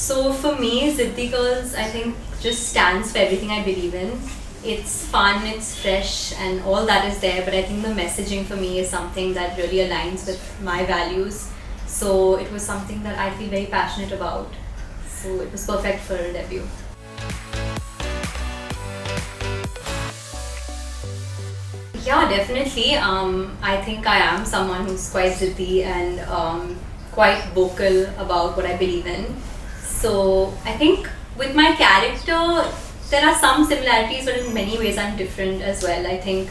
So for me, Ziddi Girls, I think just stands for everything I believe in. It's fun, it's fresh, and all that is there. But I think the messaging for me is something that really aligns with my values. So it was something that I feel very passionate about. So it was perfect for a debut. Yeah, definitely. I think I am someone who's quite ziddy and quite vocal about what I believe in. So I think with my character, there are some similarities, but in many ways I'm different as well. I think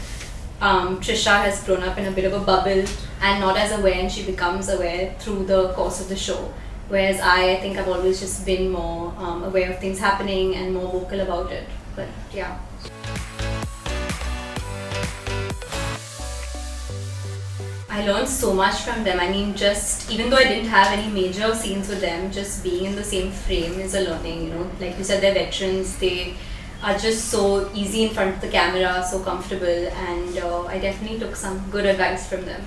Trisha has grown up in a bit of a bubble and not as aware, and she becomes aware through the course of the show. Whereas I think I've always just been more aware of things happening and more vocal about it. But yeah. I learned so much from them. I mean, just even though I didn't have any major scenes with them, just being in the same frame is a learning, you know. Like you said, they're veterans, they are just so easy in front of the camera, so comfortable, and I definitely took some good advice from them.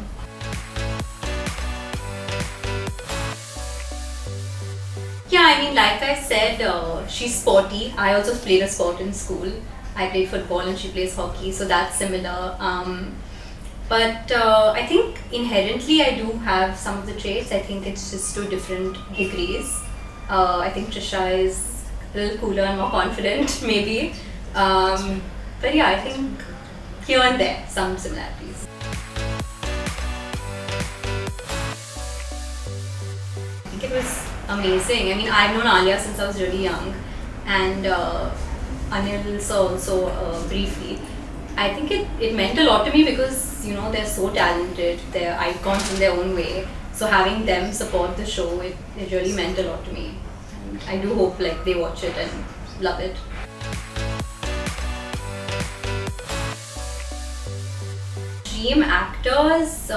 Yeah, I mean, like I said, she's sporty. I also played a sport in school. I played football and she plays hockey, so that's similar. But I think inherently I do have some of the traits. I think it's just to different degrees. I think Trisha is a little cooler and more confident, maybe. But yeah, I think here and there, some similarities. I think it was amazing. I mean, I've known Alia since I was really young, and Anil also briefly. I think it meant a lot to me because, you know, they're so talented, they're icons in their own way. So having them support the show, it really meant a lot to me. And I do hope like they watch it and love it. Dream actors,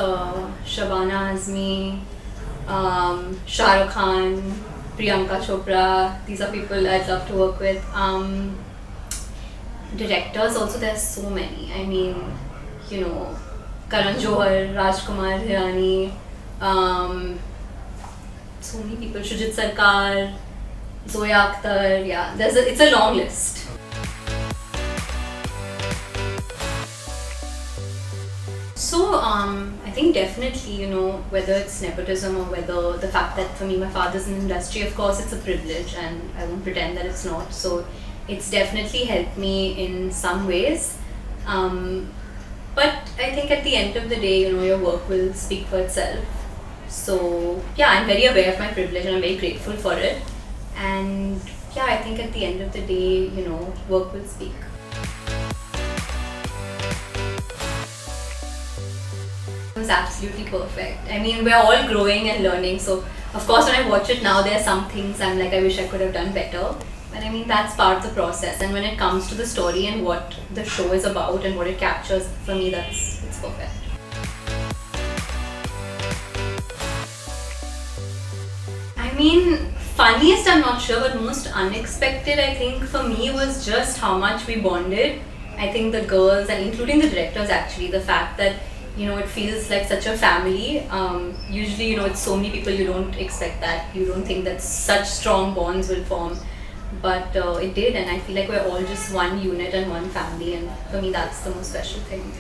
Shabana Azmi, Shah Rukh Khan, Priyanka Chopra. These are people I'd love to work with. Directors also, there's so many. I mean, you know, Karan Johar, Rajkumar Hirani, so many people, Shujit Sarkar, Zoya Akhtar, yeah, it's a long list. So, I think definitely, you know, whether it's nepotism or whether the fact that for me my father's in the industry, of course it's a privilege and I won't pretend that it's not. So, it's definitely helped me in some ways. But I think at the end of the day, you know, your work will speak for itself. So, yeah, I'm very aware of my privilege and I'm very grateful for it. And yeah, I think at the end of the day, you know, work will speak. It was absolutely perfect. I mean, we're all growing and learning. So, of course, when I watch it now, there are some things I'm like, I wish I could have done better. But I mean, that's part of the process. And when it comes to the story and what the show is about and what it captures, for me, it's perfect. I mean, funniest, I'm not sure, but most unexpected, I think, for me was just how much we bonded. I think the girls, and including the directors actually, the fact that, you know, it feels like such a family. Usually, you know, it's so many people, you don't expect that. You don't think that such strong bonds will form. But it did, and I feel like we're all just one unit and one family, and for me that's the most special thing.